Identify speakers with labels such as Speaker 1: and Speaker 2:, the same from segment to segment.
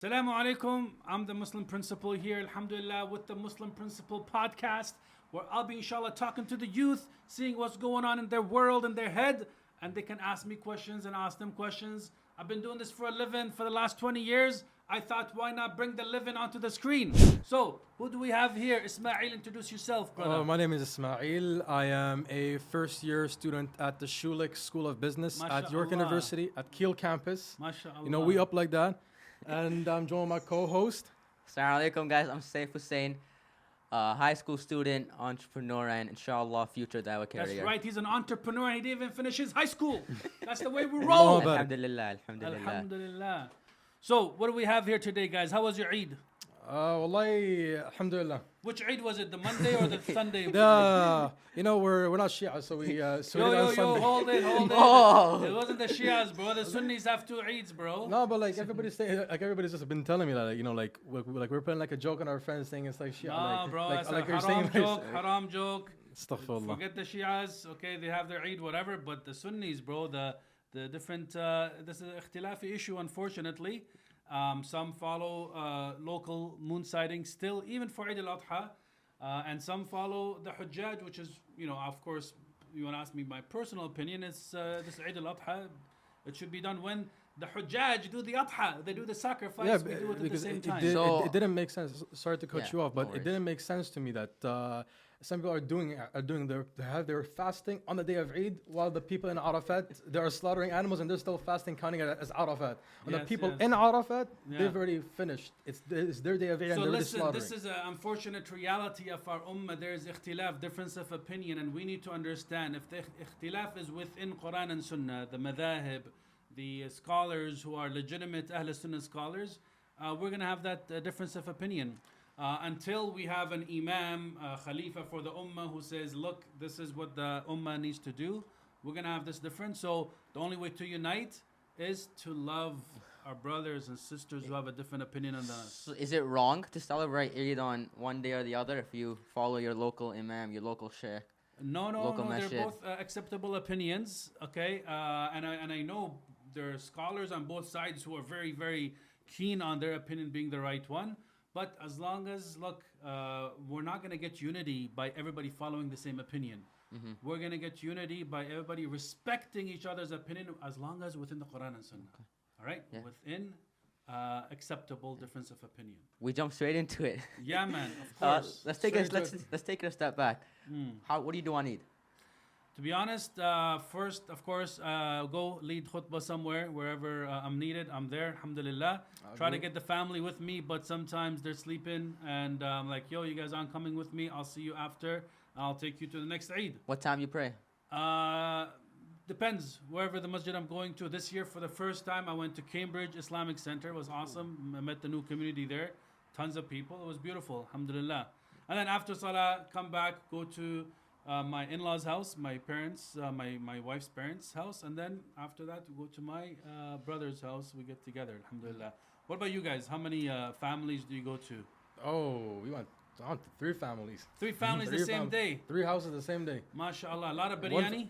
Speaker 1: Assalamu alaikum. I'm the Muslim Principal here, alhamdulillah, with the Muslim Principal podcast, where I'll be inshallah talking to the youth, seeing what's going on in their world, in their head, and they can ask me questions and ask them questions. I've been doing this for a living for the last 20 years. I thought, why not bring the living onto the screen? So, who do we have here? Ismail, introduce yourself, brother.
Speaker 2: My name is Ismail. I am a first-year student at the Schulich School of Business at York
Speaker 1: MashaAllah.
Speaker 2: University at Kiel campus.
Speaker 1: MashaAllah.
Speaker 2: You know, we up like that. And I'm joined by my co-host.
Speaker 3: Assalamu alaikum, guys. I'm Saif Hussain, high school student, entrepreneur, and inshallah future dawah career.
Speaker 1: That's right, he's an entrepreneur and he didn't even finish his high school. That's the way we roll.
Speaker 3: Alhamdulillah, alhamdulillah.
Speaker 1: Alhamdulillah. So, what do we have here today, guys? How was your Eid?
Speaker 2: Wallahi, alhamdulillah.
Speaker 1: Which Eid was it? The Monday or the Sunday?
Speaker 2: We're not Shia, so we
Speaker 1: Yo,
Speaker 2: it on Sunday.
Speaker 1: hold it.
Speaker 3: Oh.
Speaker 1: It wasn't the Shias, bro. The Sunnis have two Eids, bro.
Speaker 2: No, but like everybody's just been telling me that, like we're playing like a joke on our friends saying it's like Shia.
Speaker 1: Nah,
Speaker 2: like,
Speaker 1: bro,
Speaker 2: like,
Speaker 1: that's
Speaker 2: like
Speaker 1: a
Speaker 2: you're saying,
Speaker 1: haram joke.
Speaker 2: Astaghfirullah.
Speaker 1: Forget the Shias, okay? They have their Eid, whatever. But the Sunnis, bro, the different, this is an ikhtilafi issue, unfortunately. Some follow local moon sighting still, even for Eid al-Adha. And some follow the Hujjaj, which is, of course, you want to ask me my personal opinion, it's this Eid al-Adha. It should be done when the Hujjaj do the Adha, they do the sacrifice,
Speaker 2: Yeah,
Speaker 1: we do it at the
Speaker 2: because
Speaker 1: same
Speaker 2: it,
Speaker 1: time.
Speaker 2: did,
Speaker 3: So-
Speaker 2: it didn't make sense. Sorry to cut
Speaker 3: Yeah,
Speaker 2: you off,
Speaker 3: no
Speaker 2: but it
Speaker 3: worries.
Speaker 2: didn't make sense to me that some people they're fasting on the day of Eid, while the people in Arafat they are slaughtering animals and they're still fasting, counting it as Arafat. And the
Speaker 1: Yes,
Speaker 2: people
Speaker 1: yes.
Speaker 2: in Arafat,
Speaker 1: Yeah.
Speaker 2: they've already finished. It's their day of Eid
Speaker 1: So
Speaker 2: and they're already
Speaker 1: listen,
Speaker 2: slaughtering.
Speaker 1: this is an unfortunate reality of our ummah. There is ikhtilaf, difference of opinion, and we need to understand if the ikhtilaf is within Quran and Sunnah, the madhahib, the scholars who are legitimate Ahl Sunnah scholars, we're going to have that difference of opinion. Until we have an imam, khalifa for the ummah who says, look, this is what the ummah needs to do, we're going to have this difference. So the only way to unite is to love our brothers and sisters who have a different opinion on the...
Speaker 3: So is it wrong to celebrate Eid on one day or the other if you follow your local imam, your local sheikh?
Speaker 1: No,
Speaker 3: Local
Speaker 1: they're
Speaker 3: masjid.
Speaker 1: both acceptable opinions, okay? And I know there are scholars on both sides who are very, very keen on their opinion being the right one. But as long as, look, we're not going to get unity by everybody following the same opinion.
Speaker 3: Mm-hmm.
Speaker 1: We're going to get unity by everybody respecting each other's opinion as long as within the Quran and Sunnah. All right?
Speaker 3: Yeah.
Speaker 1: Within acceptable difference of opinion.
Speaker 3: We jump straight into it.
Speaker 1: Yeah, man, of course.
Speaker 3: Let's take it a step back. What do you do on Eid?
Speaker 1: To be honest, first, of course, go lead khutbah somewhere, wherever I'm needed. I'm there, alhamdulillah. Try to get the family with me, but sometimes they're sleeping, and I'm like, yo, you guys aren't coming with me. I'll see you after. I'll take you to the next Eid.
Speaker 3: What time you pray?
Speaker 1: Depends, wherever the masjid I'm going to. This year, for the first time, I went to Cambridge Islamic Center. It was awesome. I met the new community there. Tons of people. It was beautiful, alhamdulillah. And then after Salah, come back, go to my in-laws' house, my parents, my wife's parents' house, and then after that, go to my brother's house. We get together, alhamdulillah. What about you guys? How many families do you go to?
Speaker 2: Oh, we went on to 3 families.
Speaker 1: 3 families the
Speaker 2: Three
Speaker 1: same day.
Speaker 2: 3 houses the same day.
Speaker 1: MashaAllah. A lot of
Speaker 2: One
Speaker 1: biryani.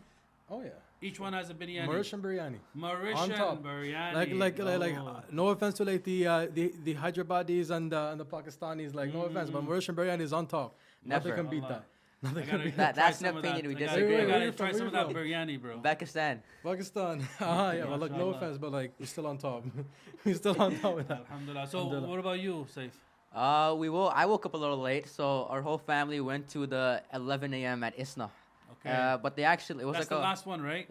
Speaker 2: Oh yeah.
Speaker 1: Each one has a biryani.
Speaker 2: Mauritian biryani.
Speaker 1: Mauritian
Speaker 2: top.
Speaker 1: biryani.
Speaker 2: Like
Speaker 1: Oh.
Speaker 2: no offense to like the Hyderabadis and the Pakistanis, like no offense, but Mauritian biryani is on top. Nothing
Speaker 3: Never.
Speaker 2: can beat
Speaker 1: Allah.
Speaker 2: that. Nothing
Speaker 1: I
Speaker 2: can
Speaker 1: gotta
Speaker 2: beat
Speaker 1: try
Speaker 3: That's
Speaker 1: some
Speaker 3: an
Speaker 1: of that.
Speaker 3: opinion we
Speaker 1: I gotta-
Speaker 3: disagree
Speaker 1: I
Speaker 3: with.
Speaker 1: gotta
Speaker 2: Where
Speaker 1: try
Speaker 2: you
Speaker 1: some of
Speaker 2: from?
Speaker 1: that biryani, bro.
Speaker 3: Pakistan.
Speaker 2: Pakistan. Yeah, well, like no
Speaker 1: Mashallah.
Speaker 2: offense, but like we're still on top. We're still on top with that.
Speaker 1: Alhamdulillah. So,
Speaker 2: Alhamdulillah.
Speaker 1: what about you, Saif?
Speaker 3: I woke up a little late, so our whole family went to the 11 a.m. at Isna.
Speaker 1: Okay.
Speaker 3: But they actually, it was
Speaker 1: That's
Speaker 3: like
Speaker 1: the last one, right?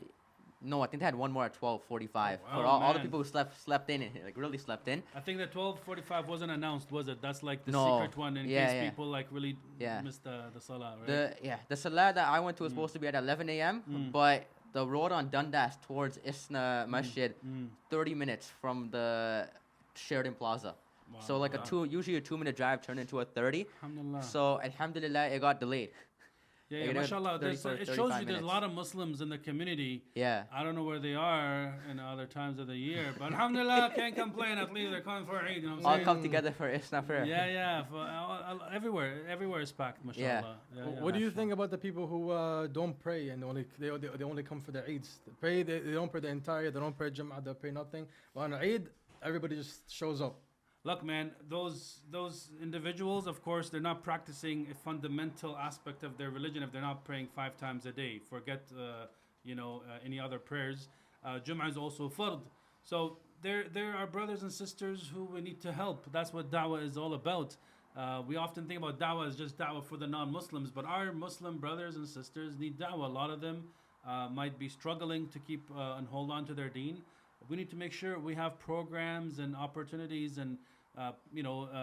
Speaker 3: no, I think they had one more at 12:45
Speaker 1: Oh,
Speaker 3: for all the
Speaker 1: man.
Speaker 3: people who slept in, like really slept in.
Speaker 1: I think the 12:45 wasn't announced, was it? That's like the
Speaker 3: No.
Speaker 1: secret one in
Speaker 3: Yeah,
Speaker 1: case
Speaker 3: yeah.
Speaker 1: people like really
Speaker 3: Yeah.
Speaker 1: missed the salah, right?
Speaker 3: The salah that I went to was supposed to be at 11 a.m., but the road on Dundas towards Isna Masjid, 30 minutes from the Sheridan Plaza.
Speaker 1: Wow,
Speaker 3: So like
Speaker 1: wow.
Speaker 3: usually a 2-minute drive turned into a 30.
Speaker 1: Alhamdulillah.
Speaker 3: So alhamdulillah, it got delayed.
Speaker 1: yeah,
Speaker 3: like,
Speaker 1: mashallah.
Speaker 3: 30,
Speaker 1: It shows
Speaker 3: 35
Speaker 1: you there's a
Speaker 3: minutes.
Speaker 1: lot of Muslims in the community.
Speaker 3: Yeah.
Speaker 1: I don't know where they are in other times of the year, but alhamdulillah, can't complain. At least they're coming for Eid. You know what I'm
Speaker 3: All
Speaker 1: saying?
Speaker 3: come together for Isna prayer.
Speaker 1: Yeah. For, everywhere is packed, mashallah. Yeah,
Speaker 2: What do you
Speaker 1: mashallah.
Speaker 2: think about the people who don't pray and they only come for their Eids? They don't pray the entire year. They don't pray Jum'ah. They pray nothing. But on Eid, everybody just shows up.
Speaker 1: Look, man, those individuals, of course, they're not practicing a fundamental aspect of their religion if they're not praying 5 times a day. Forget, any other prayers. Jum'ah is also fard. So there are brothers and sisters who we need to help. That's what da'wah is all about. We often think about da'wah as just da'wah for the non-Muslims, but our Muslim brothers and sisters need da'wah. A lot of them might be struggling to keep and hold on to their deen. We need to make sure we have programs and opportunities and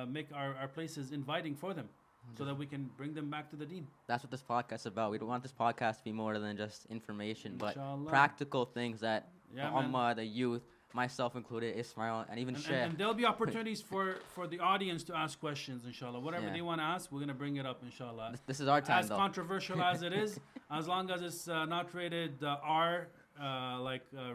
Speaker 1: make our places inviting for them so that we can bring them back to the deen.
Speaker 3: That's what this podcast is about. We don't want this podcast to be more than just information, but
Speaker 1: Inshallah.
Speaker 3: practical things that
Speaker 1: Yeah,
Speaker 3: the
Speaker 1: man.
Speaker 3: ummah, the youth, myself included, Ismail, and even
Speaker 1: And
Speaker 3: Sheikh.
Speaker 1: there'll be opportunities for the audience to ask questions, inshallah. Whatever
Speaker 3: Yeah.
Speaker 1: they want to ask, we're going to bring it up, inshallah.
Speaker 3: This is our time,
Speaker 1: As
Speaker 3: though.
Speaker 1: controversial as it is, as long as it's not rated R,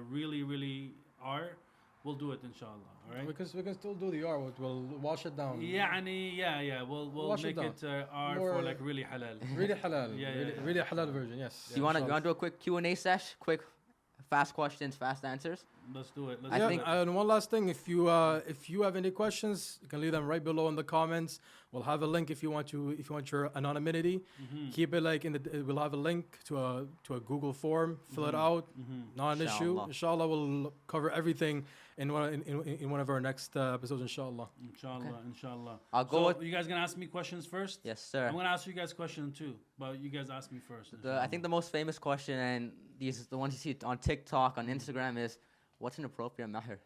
Speaker 1: really, really R, we'll do it, inshallah. All right?
Speaker 2: Because we can still do the R. We'll wash it down.
Speaker 1: Yeah. We'll
Speaker 2: Wash it
Speaker 1: make it R
Speaker 2: More-
Speaker 1: for like really halal.
Speaker 2: Really halal.
Speaker 1: Yeah,
Speaker 2: really,
Speaker 1: yeah.
Speaker 2: really halal version. Yes.
Speaker 3: Do you want to do a quick Q&A sesh? Quick, fast questions, fast answers?
Speaker 1: Let's do it.
Speaker 3: I
Speaker 2: Yeah,
Speaker 3: think-
Speaker 2: and one last thing, if you have any questions, you can leave them right below in the comments. We'll have a link if you want your anonymity. Keep it like we'll have a link to a Google form. Fill it out. Not an issue.
Speaker 3: Inshallah.
Speaker 2: Inshallah, we'll cover everything in one of our next episodes. Inshallah.
Speaker 1: Inshallah.
Speaker 3: I'll go
Speaker 1: So
Speaker 3: with-
Speaker 1: you guys gonna ask me questions first?
Speaker 3: Yes, sir.
Speaker 1: I'm gonna ask you guys questions too, but you guys ask me first.
Speaker 3: I think the most famous question, and the ones you see on TikTok, on Instagram, is what's an appropriate mahar?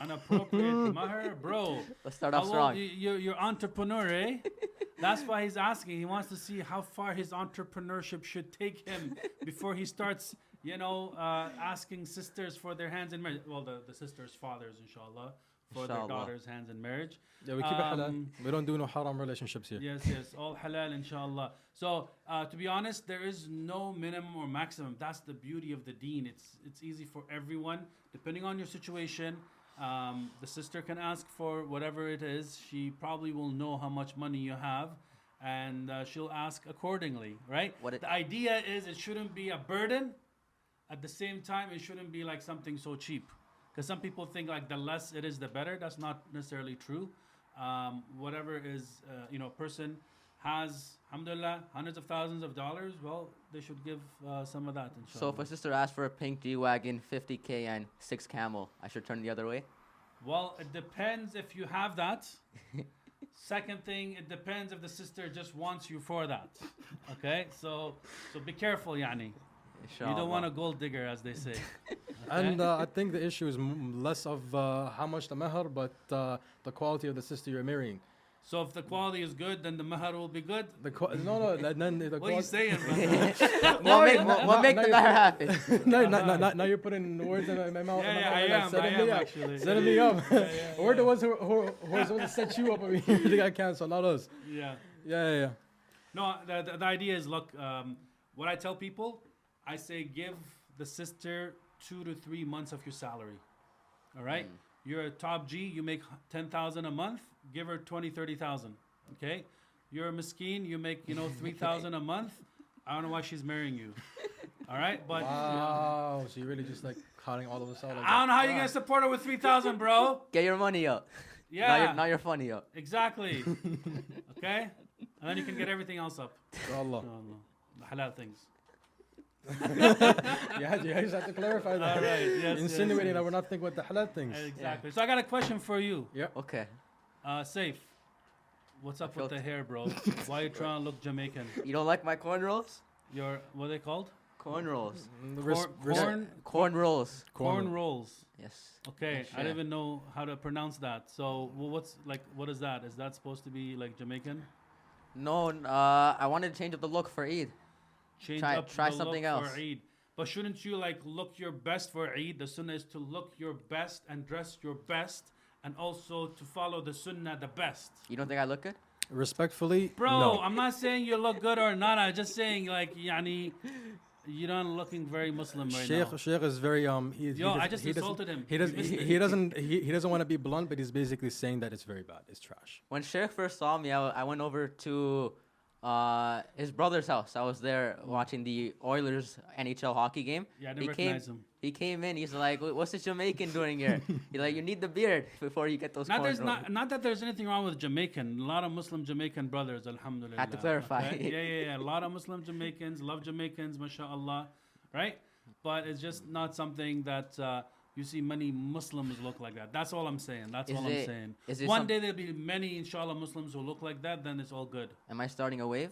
Speaker 1: An appropriate mahar, bro.
Speaker 3: Let's start off
Speaker 1: How
Speaker 3: strong.
Speaker 1: old you're entrepreneur, eh? That's why he's asking. He wants to see how far his entrepreneurship should take him before he starts, asking sisters for their hands in marriage. Well, the sisters' fathers, inshallah, for their
Speaker 3: Inshallah.
Speaker 1: daughters' hands in marriage.
Speaker 2: Yeah, we keep it halal.
Speaker 1: Um,
Speaker 2: We don't do no haram relationships here.
Speaker 1: Yes, all halal, inshallah. So, to be honest, there is no minimum or maximum. That's the beauty of the deen. It's easy for everyone, depending on your situation. The sister can ask for whatever it is. She probably will know how much money you have, and she'll ask accordingly, right? The idea is it shouldn't be a burden. At the same time, it shouldn't be like something so cheap. Because some people think like the less it is, the better. That's not necessarily true. Whatever is, a person has, alhamdulillah, hundreds of thousands of dollars, well, they should give some of that, inshallah.
Speaker 3: So if a sister asks for a pink G-Wagon, 50K, and 6 Camel, I should turn the other way?
Speaker 1: Well, it depends if you have that. Second thing, it depends if the sister just wants you for that. Okay? So be careful, yani. You don't want a gold digger, as they say.
Speaker 2: And I think the issue is less of how much the mahar, but the quality of the sister you're marrying.
Speaker 1: So if the quality is good, then the mahar will be good.
Speaker 2: No, then the
Speaker 1: What are you saying, man?
Speaker 3: What make the mahar happen?
Speaker 2: now you're putting words in my mouth.
Speaker 1: Yeah, I am actually.
Speaker 2: Setting me up.
Speaker 1: Yeah.
Speaker 2: We're the ones who are supposed to set you up over here. They got canceled, not us. Yeah.
Speaker 1: No, the idea is, look, what I tell people, I say give the sister 2 to 3 months of your salary. All right? You're a top G, you make 10,000 a month, give her 20, 30,000. Okay? You're a miskeen, you make, 3,000 a month. I don't know why she's marrying you. All right? But
Speaker 2: wow, so you're really just like cutting all of us out. Like
Speaker 1: I don't know how you're going to support her with 3,000, bro.
Speaker 3: Get your money up.
Speaker 1: Yeah.
Speaker 3: Not your funny up.
Speaker 1: Exactly. Okay? And then you can get everything else up.
Speaker 2: Allah.
Speaker 1: The halal things.
Speaker 2: Yeah, you just have to clarify that.
Speaker 1: All right. Yes,
Speaker 2: Insinuating that we're not thinking about the halal things.
Speaker 1: Exactly. So I got a question for you.
Speaker 2: Yeah.
Speaker 3: Okay.
Speaker 1: Safe. What's up with the hair, bro? Why are you trying to look Jamaican?
Speaker 3: You don't like my corn rolls?
Speaker 1: What are they called?
Speaker 3: Corn rolls.
Speaker 1: Corn
Speaker 3: rolls.
Speaker 1: Corn rolls.
Speaker 3: Yes.
Speaker 1: Okay. I don't even know how to pronounce that. So what is that? Is that supposed to be like Jamaican?
Speaker 3: No, I wanted to change up the look for Eid. Try
Speaker 1: the
Speaker 3: something
Speaker 1: look
Speaker 3: else.
Speaker 1: for Eid. But shouldn't you look your best for Eid? The sunnah is to look your best and dress your best, and also to follow the sunnah the best.
Speaker 3: You don't think I look good?
Speaker 2: Respectfully,
Speaker 1: Bro,
Speaker 2: no.
Speaker 1: I'm not saying you look good or not. I'm just saying yani, you're not looking very Muslim right now.
Speaker 2: Sheikh is very
Speaker 1: I just insulted him.
Speaker 2: He doesn't want to be blunt, but he's basically saying that it's very bad. It's trash.
Speaker 3: When Sheikh first saw me, I went over to his brother's house. I was there watching the Oilers NHL hockey game.
Speaker 1: Yeah, I didn't recognize him.
Speaker 3: He came in. He's like, "What's this Jamaican doing here?" He's like, "You need the beard before you get those."
Speaker 1: Not that there's anything wrong with Jamaican. A lot of Muslim Jamaican brothers, alhamdulillah.
Speaker 3: Had to clarify.
Speaker 1: Okay? Yeah. A lot of Muslim Jamaicans love Jamaicans, mashallah, right? But it's just not something that you see many Muslims look like that. That's all I'm saying. That's all I'm saying. One day there'll be many, inshallah, Muslims who look like that. Then it's all good.
Speaker 3: Am I starting a wave?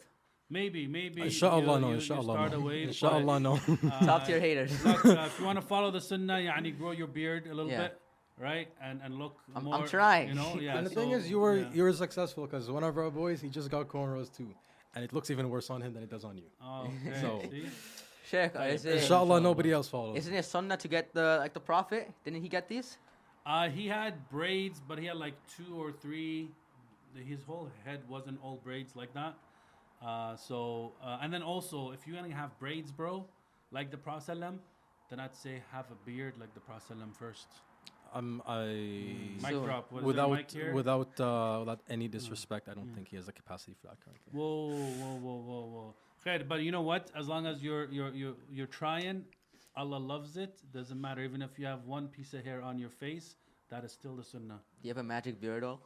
Speaker 1: Maybe.
Speaker 2: Inshallah, no.
Speaker 1: You
Speaker 2: Inshallah,
Speaker 1: start
Speaker 2: no.
Speaker 1: a wave,
Speaker 2: Inshallah, no.
Speaker 3: Talk to your haters.
Speaker 1: Look, if you want to follow the Sunnah, yani grow your beard a little bit, right? And look more.
Speaker 3: I'm trying.
Speaker 1: You know, yeah.
Speaker 2: And the thing is, you were successful because one of our boys, he just got cornrows too, and it looks even worse on him than it does on you.
Speaker 1: Oh, okay.
Speaker 2: So-
Speaker 1: See?
Speaker 3: Sheikh,
Speaker 2: Inshallah, nobody else follows.
Speaker 3: isn't it sunnah to get the Prophet? Didn't he get these?
Speaker 1: He had braids, but he had like 2 or 3. His whole head wasn't all braids like that. And then also, if you're gonna have braids, bro, like the Prophet ﷺ, then I'd say have a beard like the Prophet ﷺ first. Mic
Speaker 3: So,
Speaker 1: drop. What, is there a mic here?
Speaker 2: Without any disrespect, I don't think he has the capacity for that currently.
Speaker 1: Whoa. Okay, but you know what? As long as you're trying, Allah loves it. Doesn't matter. Even if you have one piece of hair on your face, that is still the Sunnah.
Speaker 3: Do you have a magic beard though?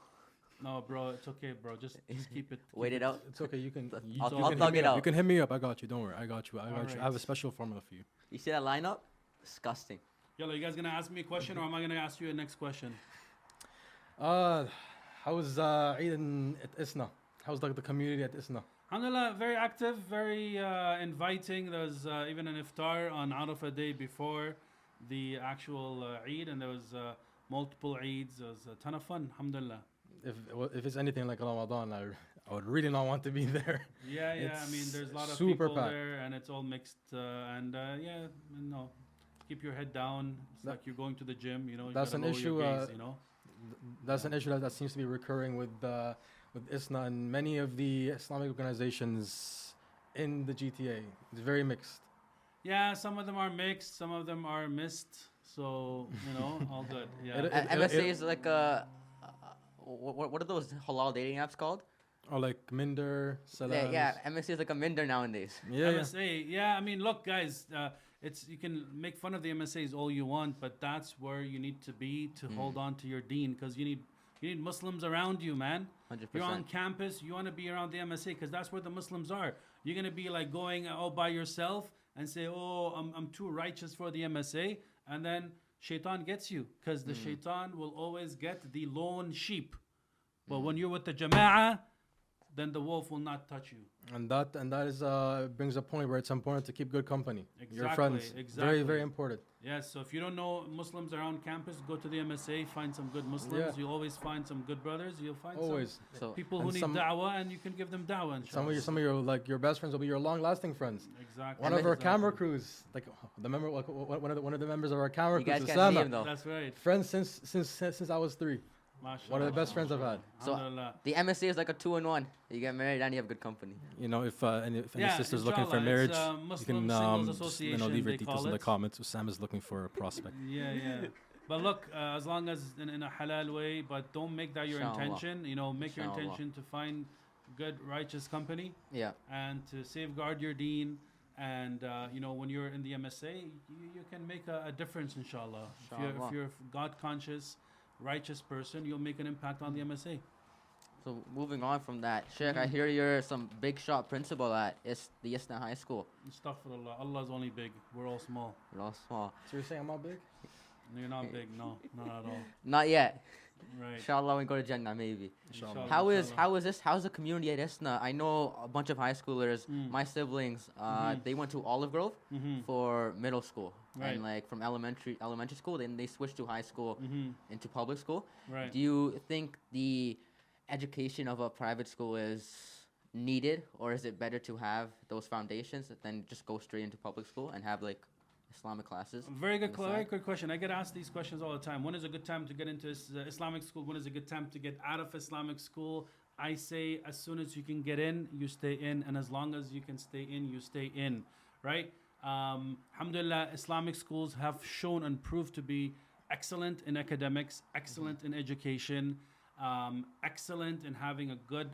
Speaker 1: No, bro, it's okay, bro. Just keep it.
Speaker 3: Wait it out.
Speaker 2: It's okay. You can.
Speaker 3: I'll
Speaker 2: can
Speaker 3: thug
Speaker 2: hit me
Speaker 3: it
Speaker 2: up.
Speaker 3: out.
Speaker 2: You can hit me up. I got you. Don't worry. I got you.
Speaker 1: Alright.
Speaker 2: I have a special formula for you.
Speaker 3: You see that lineup? Disgusting.
Speaker 1: Yalla, you guys gonna ask me a question, or am I gonna ask you a next question?
Speaker 2: How's Eid at Isna? How's the community at Isna?
Speaker 1: Alhamdulillah, very active, very inviting. There was even an iftar on Arafah day before the actual Eid, and there was multiple Eids. It was a ton of fun, alhamdulillah.
Speaker 2: If it's anything like Ramadan, I would really not want to be there.
Speaker 1: Yeah.
Speaker 2: It's
Speaker 1: I mean, there's a lot of
Speaker 2: super
Speaker 1: people
Speaker 2: packed.
Speaker 1: there, and it's all mixed. Keep your head down. It's like you're going to the gym. You know, you
Speaker 2: That's
Speaker 1: gotta
Speaker 2: an
Speaker 1: lower your
Speaker 2: issue,
Speaker 1: gaze, you know.
Speaker 2: That's an issue that seems to be recurring with ISNA and many of the Islamic organizations in the GTA. It's very mixed.
Speaker 1: Yeah, some of them are mixed, some of them are missed. So all good. Yeah.
Speaker 3: MSA is like what are those halal dating apps called?
Speaker 2: Or like Minder, Salam.
Speaker 3: Yeah, MSA is like a Minder nowadays.
Speaker 2: Yeah.
Speaker 1: MSA, yeah. I mean, look, guys, you can make fun of the MSAs all you want, but that's where you need to be to hold on to your deen, because you need Muslims around you, man.
Speaker 3: 100%.
Speaker 1: You're on campus, you want to be around the MSA because that's where the Muslims are. You're gonna be like going all by yourself and say, "Oh, I'm too righteous for the MSA," and then Shaitan gets you, because the Shaitan will always get the lone sheep. But when you're with the Jama'ah, then the wolf will not touch you.
Speaker 2: And that is brings a point where it's important to keep good company. Your
Speaker 1: Exactly,
Speaker 2: friends.
Speaker 1: exactly.
Speaker 2: Very, very important.
Speaker 1: Yes, so if you don't know Muslims around campus, go to the MSA, find some good Muslims.
Speaker 2: Yeah.
Speaker 1: You'll always find some good brothers. You'll find
Speaker 2: Always.
Speaker 1: some
Speaker 3: So
Speaker 1: people
Speaker 2: And
Speaker 1: who need da'wah, and you can give them da'wah.
Speaker 2: Some of your like your best friends will be your long-lasting friends.
Speaker 1: Exactly.
Speaker 2: One of our
Speaker 1: Exactly.
Speaker 2: camera crews, like the member, one of the members of our camera
Speaker 3: you
Speaker 2: crew,
Speaker 3: guys can't see him
Speaker 2: Usama.
Speaker 3: though.
Speaker 1: That's right.
Speaker 2: Friends since I was 3.
Speaker 1: Mashallah.
Speaker 2: One of the best friends I've had.
Speaker 3: So
Speaker 1: Alhamdulillah.
Speaker 3: the MSA is like a 2-in-1. You get married and you have good company.
Speaker 2: You know, if any
Speaker 1: Yeah,
Speaker 2: sisters looking for
Speaker 1: inshallah,
Speaker 2: marriage,
Speaker 1: it's,
Speaker 2: you
Speaker 1: Muslim
Speaker 2: can
Speaker 1: Singles Association,
Speaker 2: leave your
Speaker 1: they
Speaker 2: details
Speaker 1: call
Speaker 2: in the
Speaker 1: it.
Speaker 2: comments. Usam is looking for a prospect.
Speaker 1: Yeah. But look, as long as in a halal way, but don't make that your
Speaker 3: Inshallah.
Speaker 1: intention. Make your
Speaker 3: Inshallah.
Speaker 1: intention to find good, righteous company
Speaker 3: Yeah.
Speaker 1: and to safeguard your deen. And when you're in the MSA, you can make a difference, inshallah.
Speaker 3: Inshallah.
Speaker 1: If you're a God conscious, righteous person, you'll make an impact on the MSA.
Speaker 3: So moving on from that, Sheikh, I hear you're some big shot principal at the Isna High School.
Speaker 1: Astaghfirullah. Allah's only big. We're all small.
Speaker 3: You're all small.
Speaker 2: So you're saying I'm not big?
Speaker 1: You're not big. No, not at all.
Speaker 3: Not yet.
Speaker 1: Right.
Speaker 3: Inshallah, we go to Jannah maybe.
Speaker 2: Inshallah.
Speaker 3: How's the community at Isna? I know a bunch of high schoolers. My siblings, they went to Olive Grove for middle school,
Speaker 1: Right.
Speaker 3: and like from elementary school, then they switched to high school into public school.
Speaker 1: Right.
Speaker 3: Do you think the education of a private school is needed, or is it better to have those foundations than just go straight into public school and have like Islamic classes?
Speaker 1: Very good,
Speaker 3: on the
Speaker 1: very
Speaker 3: side?
Speaker 1: good question. I get asked these questions all the time. When is a good time to get into Islamic school? When is a good time to get out of Islamic school? I say as soon as you can get in, you stay in, and as long as you can stay in, you stay in, right? Alhamdulillah, Islamic schools have shown and proved to be excellent in academics, excellent in education. excellent in having a good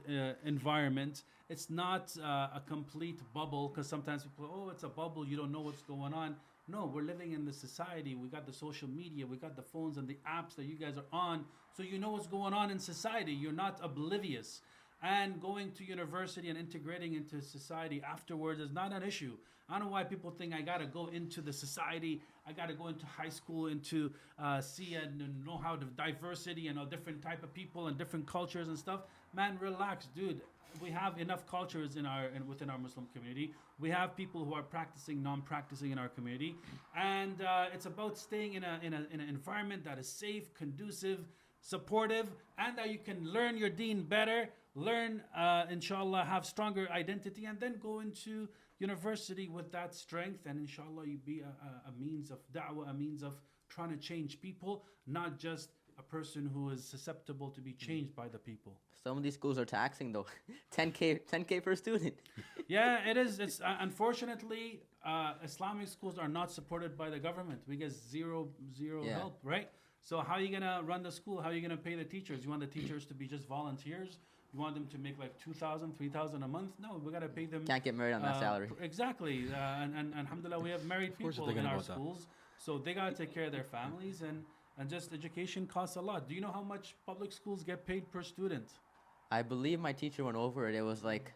Speaker 1: environment. It's not a complete bubble, because sometimes people, oh, it's a bubble, you don't know what's going on. No, we're living in the society. We got the social media, we got the phones and the apps that you guys are on, so you know what's going on in society. You're not oblivious. And going to university and integrating into society afterwards is not an issue. I don't know why people think I gotta go into the society, I gotta go into high school, into see and know how the diversity and all different type of people and different cultures and stuff. Man, relax, dude. We have enough cultures within our Muslim community. We have people who are practicing, non-practicing in our community, and it's about staying in an environment that is safe, conducive, supportive, and that you can learn your deen better, learn, inshallah, have stronger identity, and then go into university with that strength, and inshallah you be a means of da'wah, a means of trying to change people, not just a person who is susceptible to be changed by the people.
Speaker 3: Some of these schools are taxing though. 10K per student.
Speaker 1: Yeah, it is. It's unfortunately Islamic schools are not supported by the government. We get zero help, right? So how are you gonna run the school? How are you gonna pay the teachers? You want the teachers to be just volunteers? You want them to make like 2,000, 3,000 a month? No, we gotta pay them.
Speaker 3: Can't get married on that salary.
Speaker 1: Exactly, and alhamdulillah, we have married people in our schools, so they gotta take care of their families, and just education costs a lot. Do you know how much public schools get paid per student?
Speaker 3: I believe my teacher went over it. It was like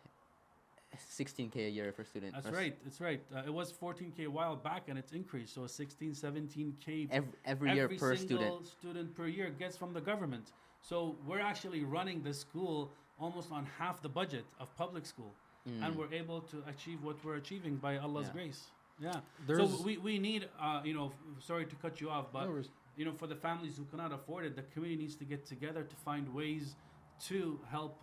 Speaker 3: 16K a year per student.
Speaker 1: That's right. It's right. It was 14K a while back, and it's increased. So 16, 17K
Speaker 3: every year per student.
Speaker 1: Every student per year gets from the government. So we're actually running the school almost on half the budget of public school, and we're able to achieve what we're achieving by Allah's grace. Yeah. So we need, sorry to cut you off, but for the families who cannot afford it, the community needs to get together to find ways to help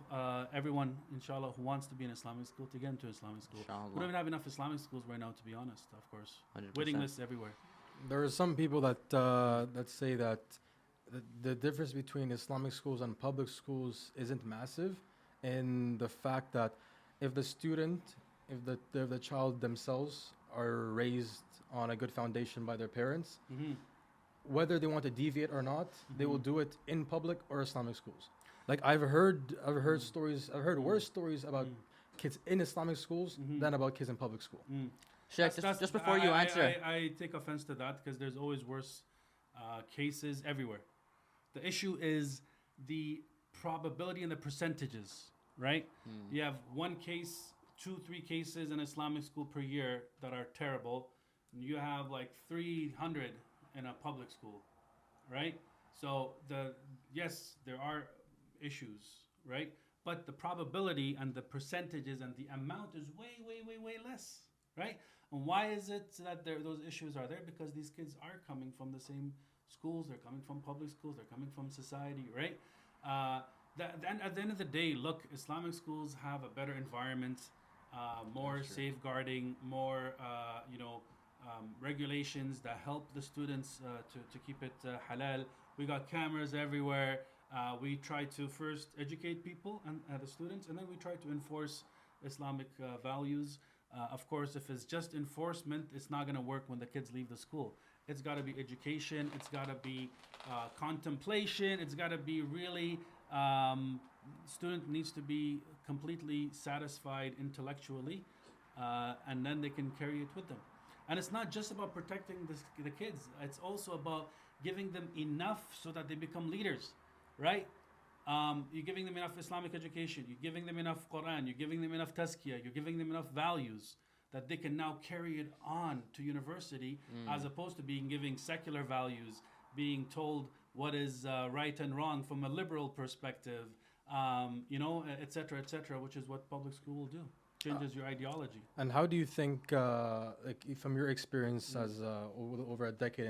Speaker 1: everyone, inshallah, who wants to be in Islamic school to get into Islamic school.
Speaker 3: Inshallah.
Speaker 1: We don't even have enough Islamic schools right now, to be honest, of course.
Speaker 3: 100%.
Speaker 1: Waiting lists everywhere.
Speaker 2: There are some people that say that the difference between Islamic schools and public schools isn't massive, in the fact that if the child themselves are raised on a good foundation by their parents, whether they want to deviate or not, they will do it in public or Islamic schools. Like I've heard stories. I've heard worse stories about kids in Islamic schools than about kids in public school.
Speaker 3: Sheikh, just before you answer,
Speaker 1: I take offense to that, because there's always worse cases everywhere. The issue is the probability and the percentages, right? You have one case, 2-3 cases in Islamic school per year that are terrible, and you have like 300 in a public school, right? So yes, there are issues, right? But the probability and the percentages and the amount is way less, right? And why is it that those issues are there? Because these kids are coming from the same schools, they're coming from public schools, they're coming from society, right? Then at the end of the day, look, Islamic schools have a better environment, more safeguarding, more regulations that help the students to keep it halal. We got cameras everywhere. We try to first educate people and the students, and then we try to enforce Islamic values. Of course, if it's just enforcement, it's not going to work when the kids leave the school. It's got to be education. It's got to be contemplation. It's got to be really, student needs to be completely satisfied intellectually, and then they can carry it with them. And it's not just about protecting the kids. It's also about giving them enough so that they become leaders, right? You're giving them enough Islamic education. You're giving them enough Quran. You're giving them enough tazkiyah. You're giving them enough values that they can now carry it on to university, as opposed to giving secular values, being told what is right and wrong from a liberal perspective, et cetera, which is what public school will do. Changes your ideology.
Speaker 2: And how do you think, from your experience as over a decade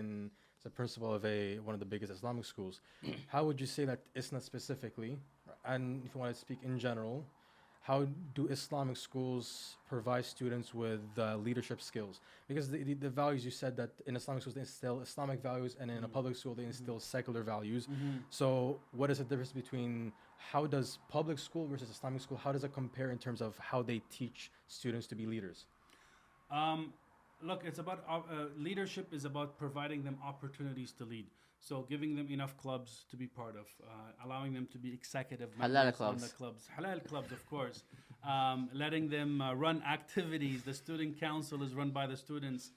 Speaker 2: as a principal of one of the biggest Islamic schools, how would you say that ISNA specifically, and if you want to speak in general, how do Islamic schools provide students with leadership skills? Because the values, you said that in Islamic schools they instill Islamic values, and in a public school they instill secular values. So what is the difference between how does public school versus Islamic school, how does it compare in terms of how they teach students to be leaders?
Speaker 1: Look, it's about leadership is about providing them opportunities to lead. So giving them enough clubs to be part of, allowing them to be executive
Speaker 3: Halal
Speaker 1: members on
Speaker 3: clubs.
Speaker 1: the clubs, halal clubs, of course. Letting them run activities. The student council is run by the students.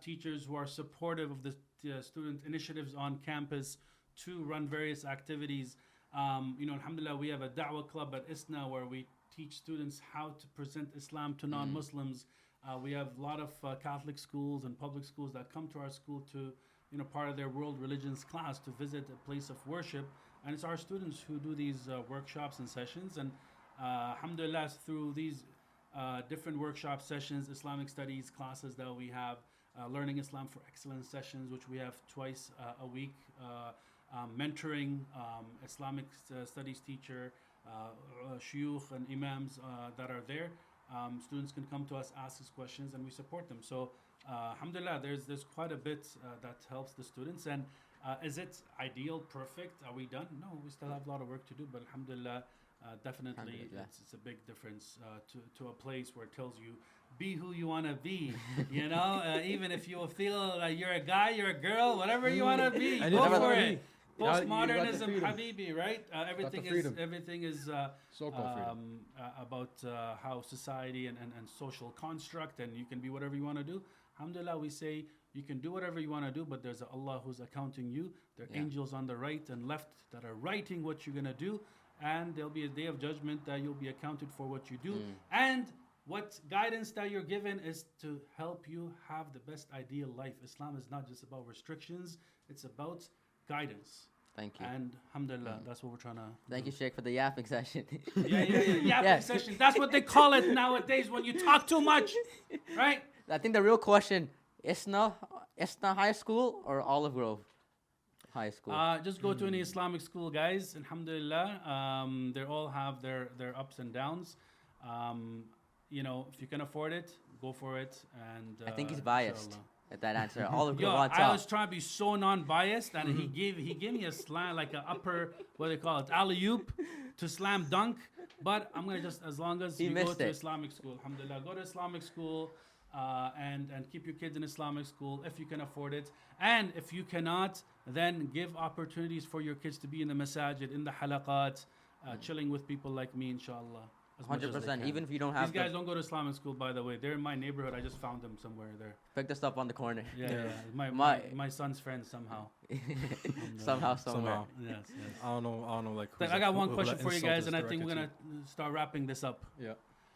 Speaker 1: Teachers who are supportive of the student initiatives on campus to run various activities. Alhamdulillah, we have a da'wah club at ISNA where we teach students how to present Islam to non-Muslims. We have a lot of Catholic schools and public schools that come to our school to, part of their world religions class to visit a place of worship. And it's our students who do these workshops and sessions. And alhamdulillah, through these different workshop sessions, Islamic studies classes that we have, Learning Islam for Excellence sessions, which we have twice a week, mentoring Islamic studies teacher, shuyukh and imams that are there. Students can come to us, ask us questions, and we support them. So, alhamdulillah, there's quite a bit that helps the students. And is it ideal, perfect? Are we done? No, we still have a lot of work to do, but alhamdulillah, definitely it's a big difference to a place where it tells you, be who you want to be. Even if you feel like you're a guy, you're a girl, whatever you want to be, go for it. Postmodernism, Habibi, right? Everything is about how society and social construct, and you can be whatever you want to do. Alhamdulillah, we say you can do whatever you want to do, but there's Allah who's accounting you. There are angels on the right and left that are writing what you're going to do, and there'll be a day of judgment that you'll be accounted for what you do. And what guidance that you're given is to help you have the best ideal life. Islam is not just about restrictions, it's about guidance.
Speaker 3: Thank you.
Speaker 1: And alhamdulillah, that's what we're trying to
Speaker 3: Thank you, Sheikh, for the yapping session.
Speaker 1: Yapping session. That's what they call it nowadays when you talk too much, right?
Speaker 3: I think the real question, ISNA High School or Olive Grove High School?
Speaker 1: Just go to any Islamic school, guys. Alhamdulillah. They all have their ups and downs. If you can afford it, go for it. And
Speaker 3: I think he's biased
Speaker 1: inshallah.
Speaker 3: at that answer. Olive Grove
Speaker 1: Yo,
Speaker 3: on top.
Speaker 1: I was trying to be so non-biased, and he gave me a slam, like an upper, what do they call it, alley-oop to slam dunk. But I'm gonna just, as long as you go to Islamic school, alhamdulillah, go to Islamic school, and keep your kids in Islamic school if you can afford it. And if you cannot, then give opportunities for your kids to be in the masajid, in the halaqat, chilling with people like me, inshallah.
Speaker 3: 100%. Even if you don't have
Speaker 1: these guys don't go to Islamic school, by the way. They're in my neighborhood. I just found them somewhere there.
Speaker 3: Picked us up on the corner.
Speaker 1: Yeah. My son's friends somehow.
Speaker 3: Somehow, somewhere.
Speaker 1: Yes.
Speaker 2: I don't know.
Speaker 1: I got one question for you guys, and I think we're gonna start wrapping this up.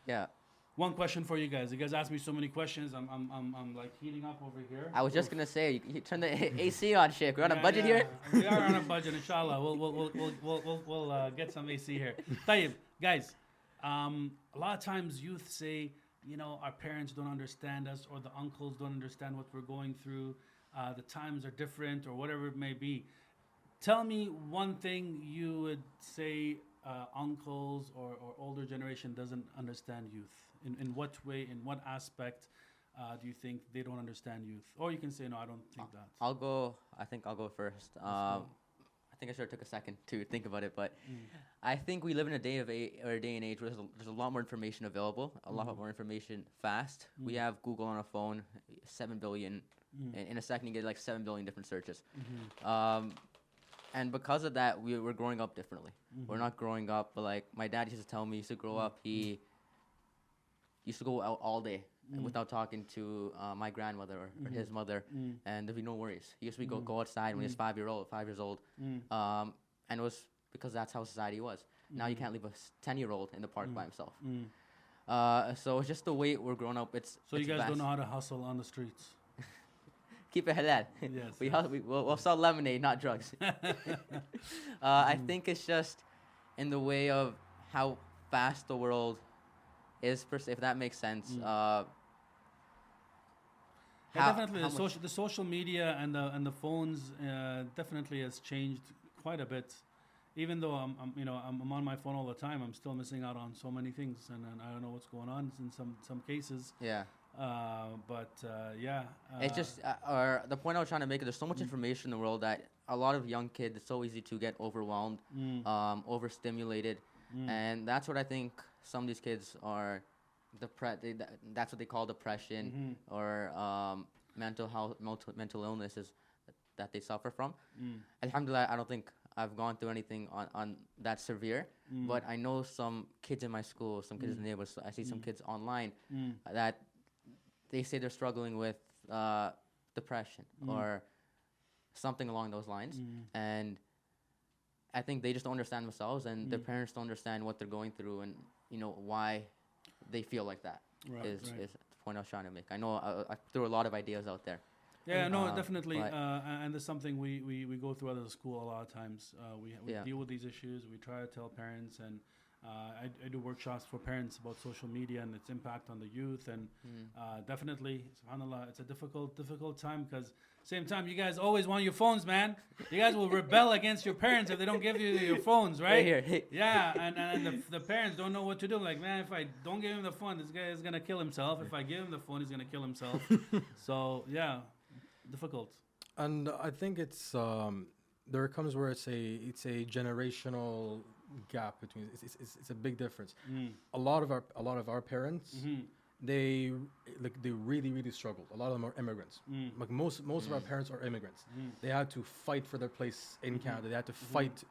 Speaker 3: Yeah.
Speaker 1: One question for you guys. You guys asked me so many questions. I'm like heating up over here.
Speaker 3: I was just gonna say, you turn the AC on, Sheikh. We're on a budget here.
Speaker 1: We are on a budget, inshallah. We'll get some AC here. Tayyib, guys. A lot of times youth say, our parents don't understand us, or the uncles don't understand what we're going through. The times are different, or whatever it may be. Tell me one thing you would say uncles or older generation doesn't understand youth. In what way, in what aspect do you think they don't understand youth? Or you can say, no, I don't think that.
Speaker 3: I think I'll go first. I think I should have took a second to think about it, but I think we live in a day and age where there's a lot more information available, a lot more information fast. We have Google on our phone, 7 billion. In a second, you get like 7 billion different searches. And because of that, we're growing up differently. We're not growing up, but like my dad used to tell me, he used to grow up, he used to go out all day without talking to my grandmother or his mother, and there'd be no worries. He used to go outside when he was 5 years old, and it was because that's how society was. Now you can't leave a 10-year-old in the park by himself. So it's just the way we're growing up.
Speaker 1: So you guys don't know how to hustle on the streets.
Speaker 3: Keep it halal.
Speaker 1: Yes.
Speaker 3: We'll sell lemonade, not drugs. I think it's just in the way of how fast the world is, if that makes sense.
Speaker 1: Definitely, the social media and the phones definitely has changed quite a bit. Even though I'm on my phone all the time, I'm still missing out on so many things, and I don't know what's going on in some cases.
Speaker 3: Yeah.
Speaker 1: It's
Speaker 3: just the point I was trying to make is there's so much information in the world that a lot of young kids, it's so easy to get overwhelmed, overstimulated, and that's what I think some of these kids are. That's what they call depression or mental illness. Is that they suffer from.
Speaker 1: Mm.
Speaker 3: Alhamdulillah, I don't think I've gone through anything on that severe, but I know some kids in my school, some kids in the neighborhood. I see some kids online that they say they're struggling with depression or something along those lines, and I think they just don't understand themselves, and their parents don't understand what they're going through, and why they feel like that. Is the point I was trying to make. I know I threw a lot of ideas out there.
Speaker 1: Yeah, no, definitely. And it's something we go through at the school a lot of times. We deal with these issues. We try to tell parents, and I do workshops for parents about social media and its impact on the youth. And definitely, subhanAllah, it's a difficult time because same time, you guys always want your phones, man. You guys will rebel against your parents if they don't give you your phones, right?
Speaker 3: Here.
Speaker 1: Yeah, and the parents don't know what to do. Like, man, if I don't give him the phone, this guy is going to kill himself. If I give him the phone, he's going to kill himself. So, yeah. Difficult.
Speaker 2: And I think it's there comes where it's a generational gap between it's a big difference. A lot of our parents they really struggled. A lot of them are immigrants. Like most of our parents are immigrants. They had to fight for their place in Canada. They had to fight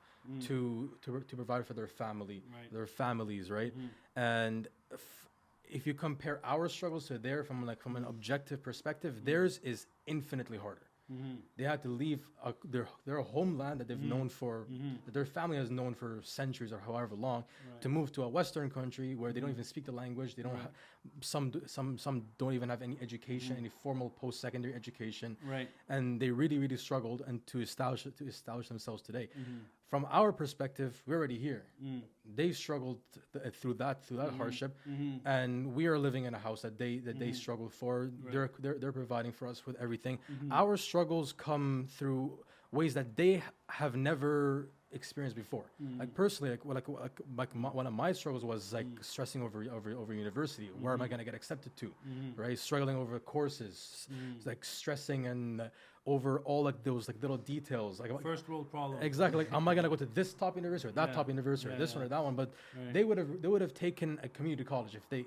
Speaker 2: to provide for their their families, right? And if you compare our struggles to theirs from an objective perspective, theirs is infinitely harder. They had to leave their homeland that they've known for, that their family has known for centuries or however long, to move to a Western country where they don't even speak the language. They don't. Some don't even have any education, any formal post-secondary education.
Speaker 1: Right.
Speaker 2: And they really struggled and to establish themselves today. From our perspective, we're already here. They struggled through that hardship, and we are living in a house that they struggled for. Right. They're providing for us with everything. Our struggles come through ways that they have never experienced before. Like personally, one of my struggles was like stressing over university. Where am I going to get accepted to? Right, struggling over courses, like stressing and over all those little details. Like
Speaker 1: first world problem.
Speaker 2: Exactly. Like, am I going to go to this top university or that top university or this one or that one? But they would have taken a community college if they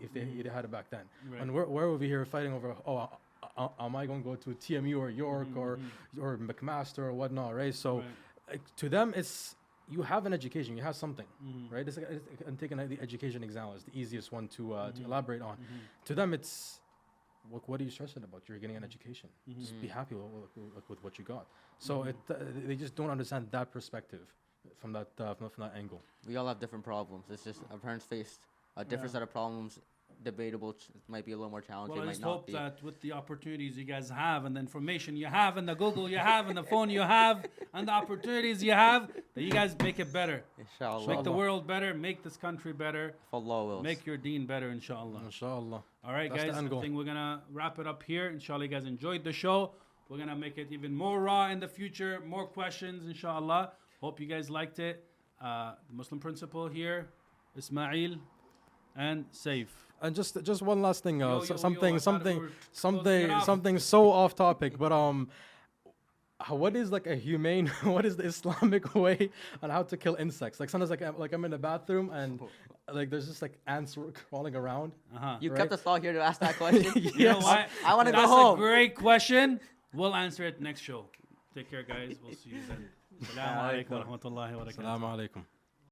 Speaker 2: had it back then. Right. And where would we here fighting over? Am I going to go to TMU or York or McMaster or whatnot? Right. So to them, it's you have an education, you have something, right? It's I'm taking the education exam is the easiest one to elaborate on. To them, it's what are you stressing about? You're getting an education. Just be happy with what you got. So they just don't understand that perspective from that angle.
Speaker 3: We all have different problems. It's just our parents faced a different set of problems. Debatable, might be a little more challenging.
Speaker 1: Well, I
Speaker 3: might
Speaker 1: just
Speaker 3: not
Speaker 1: hope
Speaker 3: be.
Speaker 1: that with the opportunities you guys have and the information you have and the Google you have and the phone you have and the opportunities you have, that you guys make it better.
Speaker 3: Inshallah.
Speaker 1: Make the world better, make this country better.
Speaker 3: If Allah wills.
Speaker 1: Make your deen better, inshallah.
Speaker 2: Inshallah.
Speaker 1: All right,
Speaker 2: That's
Speaker 1: guys,
Speaker 2: the end goal.
Speaker 1: I think we're going to wrap it up here. Inshallah, you guys enjoyed the show. We're going to make it even more raw in the future, more questions, inshallah. Hope you guys liked it. The Muslim principal here, Ismail and Saif.
Speaker 2: And just one last thing, something
Speaker 1: something
Speaker 2: so off topic, but what is like a humane? What is the Islamic way on how to kill insects? Like sometimes like I'm in the bathroom and like there's just like ants crawling around.
Speaker 3: You
Speaker 2: right?
Speaker 3: kept us all here to ask that question.
Speaker 1: You know what?
Speaker 3: I want to go
Speaker 1: That's
Speaker 3: home.
Speaker 1: a great question. We'll answer it next show. Take care, guys. We'll see you then. Assalamu alaikum wa rahmatullahi wa barakatuh.
Speaker 2: Assalamu alaikum.